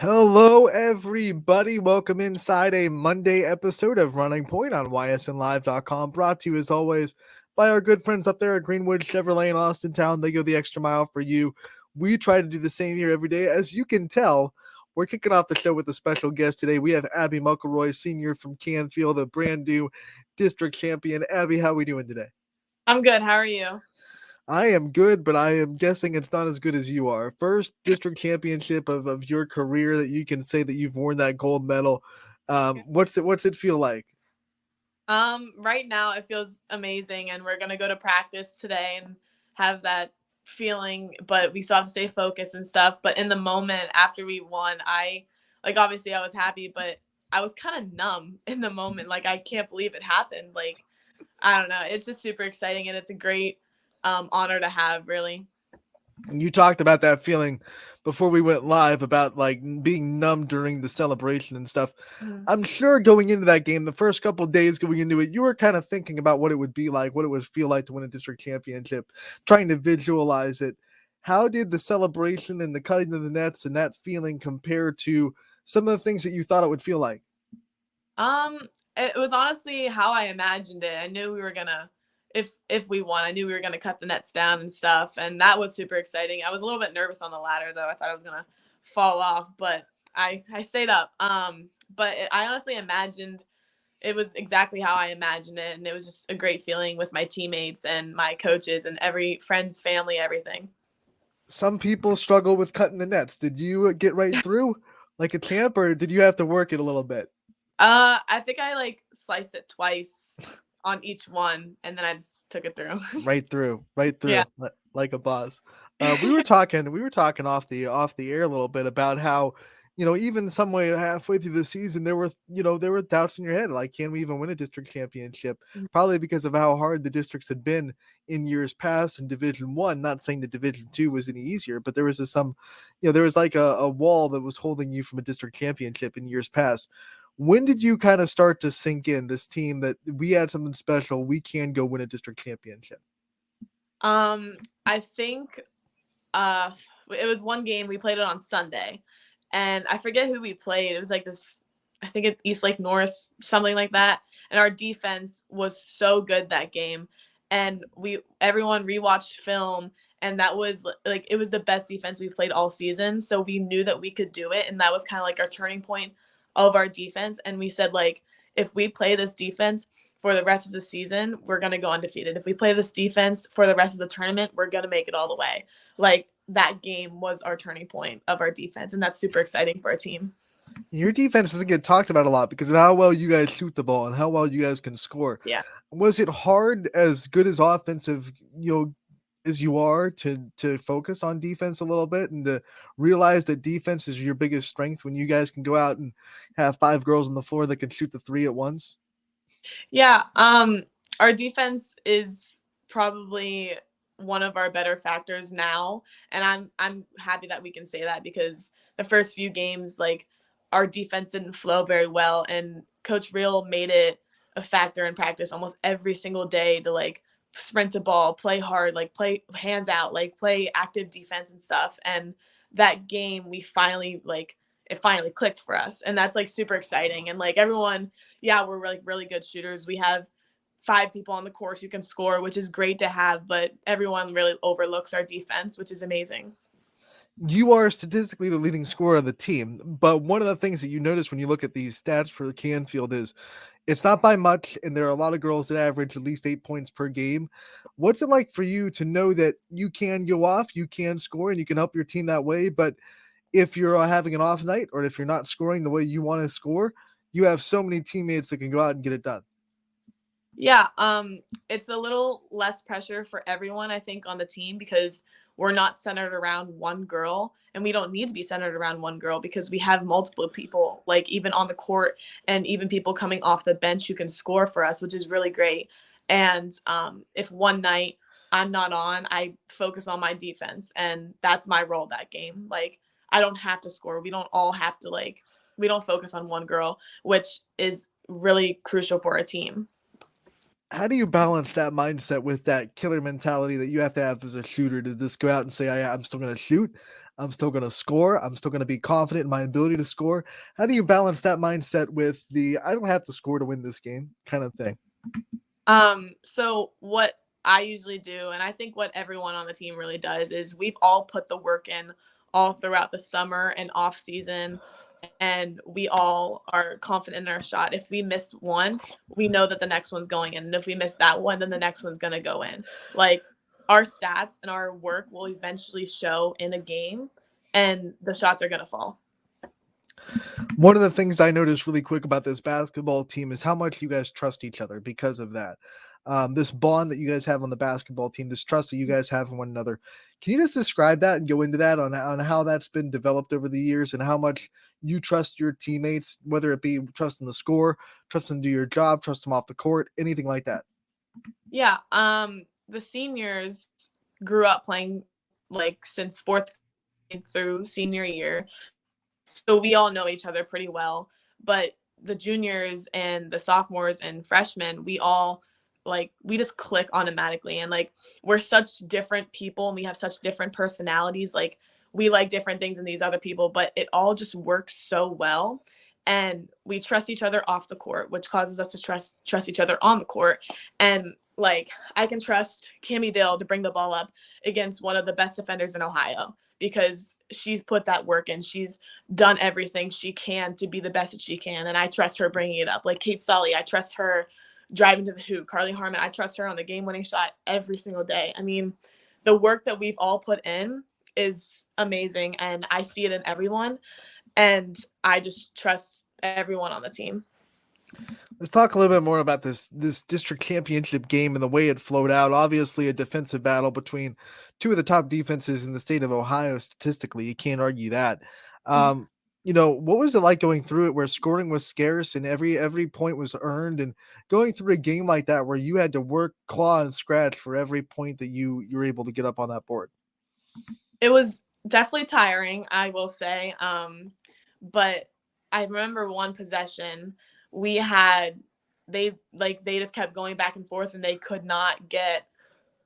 Hello, everybody. Welcome inside a Monday episode of Running Point on ysnlive.com. Brought to you, as always, by our good friends up there at Greenwood Chevrolet in Austin Town. They go the extra mile for you. We try to do the same here every day. As you can tell, we're kicking off the show with a special guest today. We have Abby Muckleroy, senior from Canfield, a brand new district champion. Abby, how are we doing today? I'm good. How are you? I am good, but I am guessing it's not as good as you are. First district championship of your career that you can say that you've worn that gold medal. What's it feel like? Right now it feels amazing, and we're gonna go to practice today and have that feeling, but we still have to stay focused and stuff. But in the moment after we won, obviously I was happy, but I was kind of numb in the moment. Like, I can't believe it happened. Like, I don't know. It's just super exciting, and it's a great honor to have, really. You talked about that feeling before we went live about like being numb during the celebration and stuff. Mhm. I'm sure going into that game, the first couple of days going into it, you were kind of thinking about what it would be like, what it would feel like to win a district championship, trying to visualize it. How did the celebration and the cutting of the nets and that feeling compare to some of the things that you thought it would feel like? Um, it was honestly how I imagined it. I knew we were gonna, if we won, I knew we were gonna cut the nets down and stuff, and that was super exciting. I was a little bit nervous on the ladder though. I thought I was gonna fall off, but I stayed up. I honestly imagined it was exactly how I imagined it, and it was just a great feeling with my teammates and my coaches and every friends, family, everything. Some people struggle with cutting the nets. Did you get right through like a champ, or did you have to work it a little bit? I think I like sliced it twice on each one, and then I just took it through. Right Yeah. through, like a boss. We were talking off the air a little bit about how, even some way halfway through the season, there were doubts in your head, like, can we even win a district championship? Probably because of how hard the districts had been in years past in Division One. Not saying that Division Two was any easier, but there was there was like a wall that was holding you from a district championship in years past. When did you kind of start to sink in this team that we had something special? We can go win a district championship. Um, I think uh it was one game. We played it on Sunday, and I forget who we played. It was like this, I think it East Lake North, something like that. And our defense was so good that game, and we everyone rewatched film, and that was like it was the best defense we've played all season. So we knew that we could do it, and that was kind of like our turning point of our defense. And we said, like, if we play this defense for the rest of the season, we're going to go undefeated. If we play this defense for the rest of the tournament, we're going to make it all the way. Like, that game was our turning point of our defense, and that's super exciting for a team. Your defense doesn't get talked about a lot because of how well you guys shoot the ball and how well you guys can score. Yeah. Was it hard, as good as offensive, as you are, to focus on defense a little bit and to realize that defense is your biggest strength when you guys can go out and have five girls on the floor that can shoot the three at once? Yeah. Our defense is probably one of our better factors now, and I'm happy that we can say that, because the first few games, like, our defense didn't flow very well, and Coach Real made it a factor in practice almost every single day to, like, sprint the ball, play hard, like, play hands out, like, play active defense and stuff. And that game, we finally, like, it finally clicked for us, and that's like super exciting. And like everyone, yeah, we're like really good shooters. We have five people on the court who can score, which is great to have, but everyone really overlooks our defense, which is amazing. You are statistically the leading scorer of the team, but one of the things that you notice when you look at these stats for Canfield is it's not by much, and there are a lot of girls that average at least 8 points per game. What's it like for you to know that you can go off, you can score, and you can help your team that way? But if you're having an off night, or if you're not scoring the way you want to score, you have so many teammates that can go out and get it done. Yeah, it's a little less pressure for everyone, I think, on the team, because we're not centered around one girl, and we don't need to be centered around one girl because we have multiple people, like, even on the court, and even people coming off the bench who can score for us, which is really great. And if one night I'm not on, I focus on my defense, and that's my role that game. Like, I don't have to score. We don't all have to, like, we don't focus on one girl, which is really crucial for a team. How do you balance that mindset with that killer mentality that you have to have as a shooter to just go out and say, I'm still going to shoot. I'm still going to score. I'm still going to be confident in my ability to score. How do you balance that mindset with the I don't have to score to win this game kind of thing? So what I usually do, and I think what everyone on the team really does, is we've all put the work in all throughout the summer and off season, and we all are confident in our shot. If we miss one, we know that the next one's going in, and if we miss that one, then the next one's gonna go in. Like our stats and our work will eventually show in a game, and the shots are gonna fall. One of the things I noticed really quick about this basketball team is how much you guys trust each other because of that. This bond that you guys have on the basketball team, this trust that you guys have in one another. Can you just describe that and go into that on how that's been developed over the years and how much you trust your teammates, whether it be trust in the score, trust them to do your job, trust them off the court, anything like that? Yeah, the seniors grew up playing like since fourth grade through senior year. So we all know each other pretty well. But the juniors and the sophomores and freshmen, we all like we just click automatically. And like we're such different people and we have such different personalities. Like we like different things in these other people, but it all just works so well. And we trust each other off the court, which causes us to trust each other on the court. And like I can trust Cammy Dill to bring the ball up against one of the best defenders in Ohio because she's put that work in. She's done everything she can to be the best that she can. And I trust her bringing it up. Like Kate Sully, I trust her driving to the hoop. Carly Harmon, I trust her on the game winning shot every single day. I mean, the work that we've all put in is amazing. And I see it in everyone. And I just trust everyone on the team. Let's talk a little bit more about this district championship game and the way it flowed out. Obviously, a defensive battle between two of the top defenses in the state of Ohio. Statistically, you can't argue that. Um, what was it like going through it, where scoring was scarce and every point was earned, and going through a game like that where you had to work, claw, and scratch for every point that you were able to get up on that board? It was definitely tiring, I will say. But I remember one possession we had they just kept going back and forth and they could not get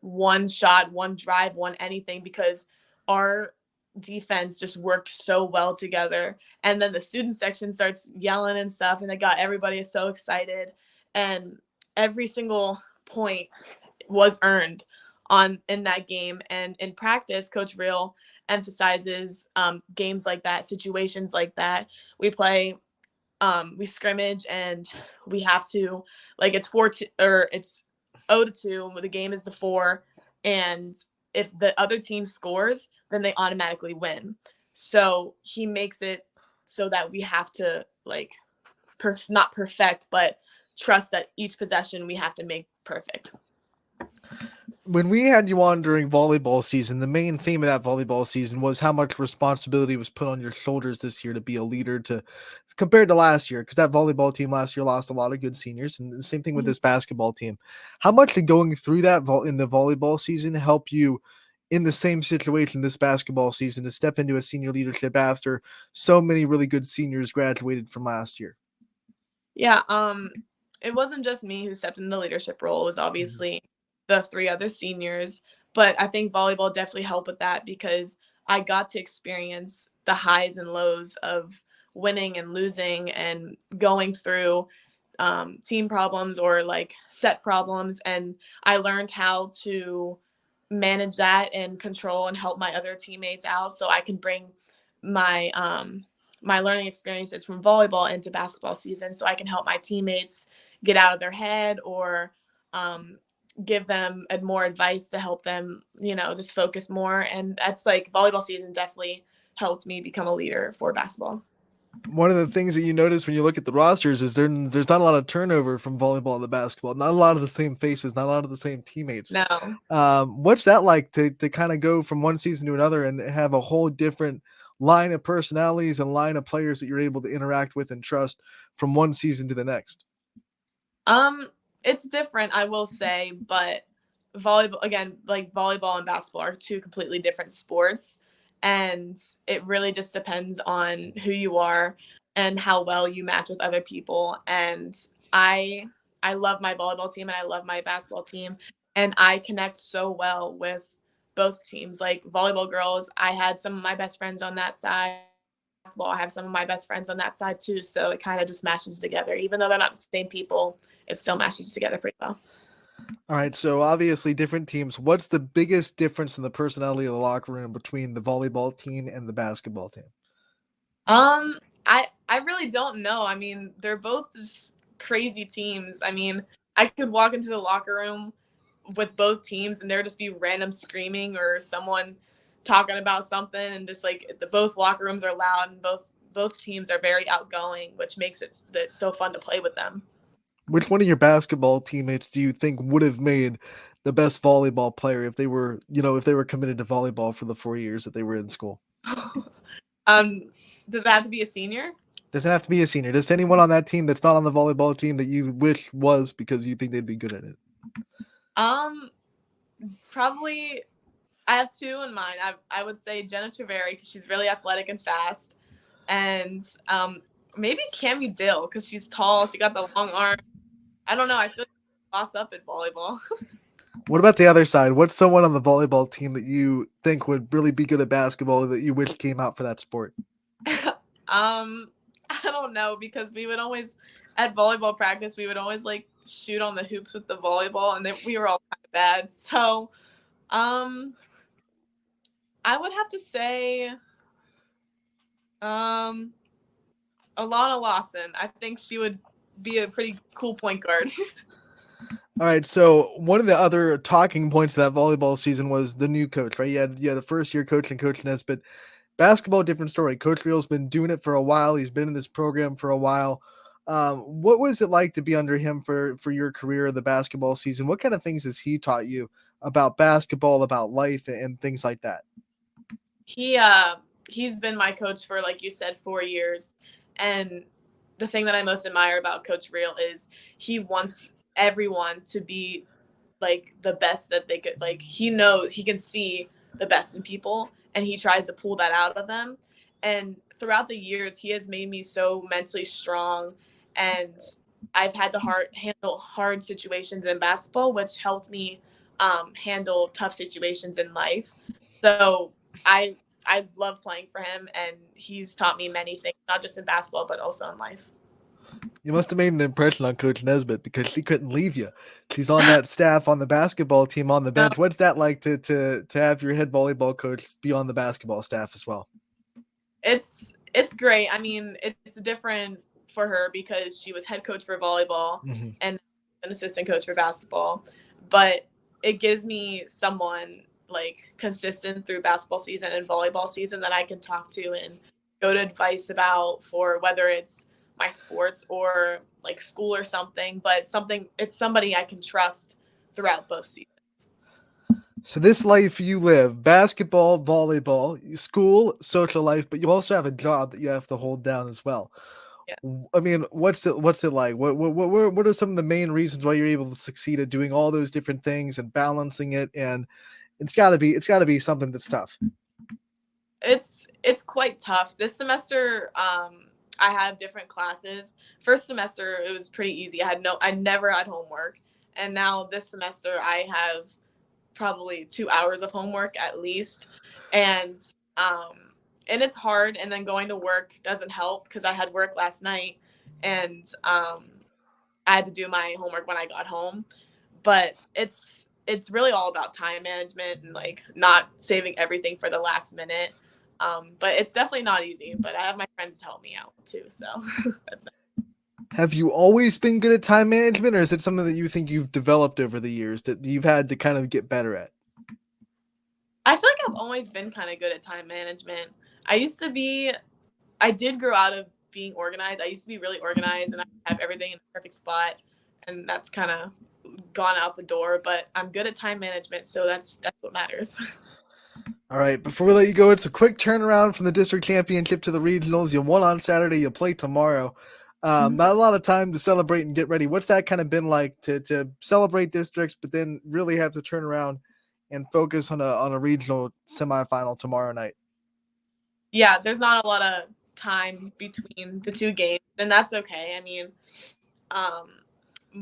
one shot, one drive, one anything because our defense just worked so well together. And then the student section starts yelling and stuff, and they got everybody so excited. And every single point was earned on in that game. And in practice, Coach Real emphasizes games like that, situations like that. We scrimmage and we have to like it's 4-2 or it's 0-2. The game is the 4, and if the other team scores, then they automatically win. So he makes it so that we have to like not perfect, but trust that each possession we have to make perfect. When we had you on during volleyball season, the main theme of that volleyball season was how much responsibility was put on your shoulders this year to be a leader to compared to last year, because that volleyball team last year lost a lot of good seniors, and the same thing with Mhm. this basketball team. How much did going through that in the volleyball season help you in the same situation this basketball season to step into a senior leadership after so many really good seniors graduated from last year? Yeah, it wasn't just me who stepped in the leadership role. It was Mhm. obviously the 3 other seniors, but I think volleyball definitely helped with that because I got to experience the highs and lows of winning and losing and going through team problems or like set problems, and I learned how to manage that and control and help my other teammates out so I can bring my my learning experiences from volleyball into basketball season so I can help my teammates get out of their head or um, give them more advice to help them, just focus more. And that's like volleyball season definitely helped me become a leader for basketball. One of the things that you notice when you look at the rosters is there's not a lot of turnover from volleyball to basketball. Not a lot of the same faces, not a lot of the same teammates. No. What's that like to kind of go from one season to another and have a whole different line of personalities and line of players that you're able to interact with and trust from one season to the next? Um, it's different, I will say, but volleyball again, like volleyball and basketball are two completely different sports, and it really just depends on who you are and how well you match with other people. And I I love my volleyball team and I love my basketball team, and I connect so well with both teams. Like volleyball girls, I had some of my best friends on that side. Basketball, I have some of my best friends on that side too. So it kind of just mashes together. Even though they're not the same people, it still mashes together pretty well. All right, so obviously different teams. What's the biggest difference in the personality of the locker room between the volleyball team and the basketball team? Um, I really don't know. I mean, they're both just crazy teams. I mean, I could walk into the locker room with both teams and there just be random screaming or someone talking about something, and just like the both locker rooms are loud, and both teams are very outgoing, which makes it so fun to play with them. Which one of your basketball teammates do you think would have made the best volleyball player if they were, if they were committed to volleyball for the 4 years that they were in school? um, does that have to be a senior? Doesn't have to be a senior. Just anyone on that team that's not on the volleyball team that you wish was because you think they'd be good at it. Um, Probably I have two in mind. I would say Jenna Treveri because she's really athletic and fast, and maybe Cami Dill because she's tall. She got the long arm. I don't know. I feel like boss up at volleyball. What about the other side? What's someone on the volleyball team that you think would really be good at basketball that you wish came out for that sport? I don't know because we would always at volleyball practice we would always like shoot on the hoops with the volleyball, and we were all kind of bad. So um, I would have to say um, Alana Lawson. I think she would be a pretty cool point guard. All right, so one of the other talking points of that volleyball season was the new coach, right? You had the first year coach and Coach Nesbitt. Basketball, different story. Coach Real's been doing it for a while. He's been in this program for a while. What was it like to be under him for your career, the basketball season? What kind of things has he taught you about basketball, about life, and things like that? he he's been my coach for, like you said, 4 years, and the thing that I most admire about Coach Real is he wants everyone to be like the best that they could. Like he knows he can see the best in people, and he tries to pull that out of them. And throughout the years he has made me so mentally strong, and I've had to handle hard situations in basketball, which helped me handle tough situations in life. So I love playing for him, and he's taught me many things, not just in basketball but also in life. You must have made an impression on Coach Nesbitt because she couldn't leave you. She's on that staff on the basketball team on the No, bench. What's that like to have your head volleyball coach be on the basketball staff as well? it's great. I mean, it's different for her because she was head coach for volleyball Mhm. and an assistant coach for basketball, but it gives me someone like consistent through basketball season and volleyball season that I can talk to and go to advice about, for whether it's my sports or like school or something, but something it's somebody I can trust throughout both seasons. So this life you live, basketball, volleyball, school, social life, but you also have a job that you have to hold down as well. Yeah. I mean, what's it like? What are some of the main reasons why you're able to succeed at doing all those different things and balancing it? And it's got to be something that's tough. It's quite tough. This semester, I have different classes. First semester it was pretty easy. I never had homework. And now this semester I have probably 2 hours of homework at least. And um and it's hard, and then going to work doesn't help because I had work last night, and I had to do my homework when I got home. But it's really all about time management and like not saving everything for the last minute. But it's definitely not easy. But I have my friends help me out too, so that's Have you always been good at time management, or is it something that you think you've developed over the years that you've had to kind of get better at? I feel like I've always been kind of good at time management. I used to be I did grow out of being organized. I used to be really organized and I have everything in a perfect spot, and that's kind of gone out the door, but I'm good at time management, so that's what matters. All right, before we let you go, it's a quick turnaround from the district championship to the regionals. You won on Saturday. You play tomorrow. Not a lot of time to celebrate and get ready. What's that kind of been like to celebrate districts, but then really have to turn around and focus on a regional semifinal tomorrow night? Yeah, there's not a lot of time between the two games, and that's okay. I mean, um,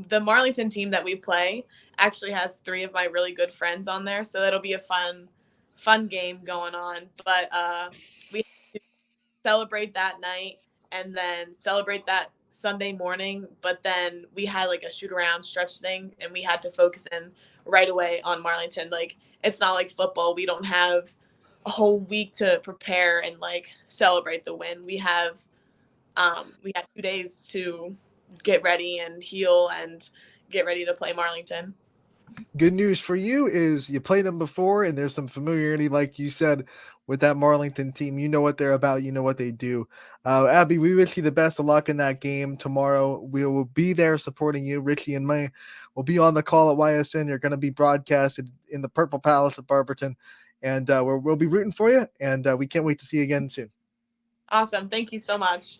the Marlington team that we play actually has three of my really good friends on there, so it'll be a fun fun game going on. But we had to celebrate that night and then celebrate that Sunday morning. But then we had like a shoot around stretch thing, and we had to focus in right away on Marlington. Like it's not like football. We don't have a whole week to prepare and like celebrate the win. We had 2 days to get ready and heal and get ready to play Marlington. Good news for you is you played them before, and there's some familiarity, like you said, with that Marlington team. You know what they're about. You know what they do. Abby, we wish you the best of luck in that game tomorrow. We will be there supporting you. Richie and May will be on the call at YSN. You're going to be broadcasted in the Purple Palace at Barberton, and we'll be rooting for you. And we can't wait to see you again soon. Awesome. Thank you so much.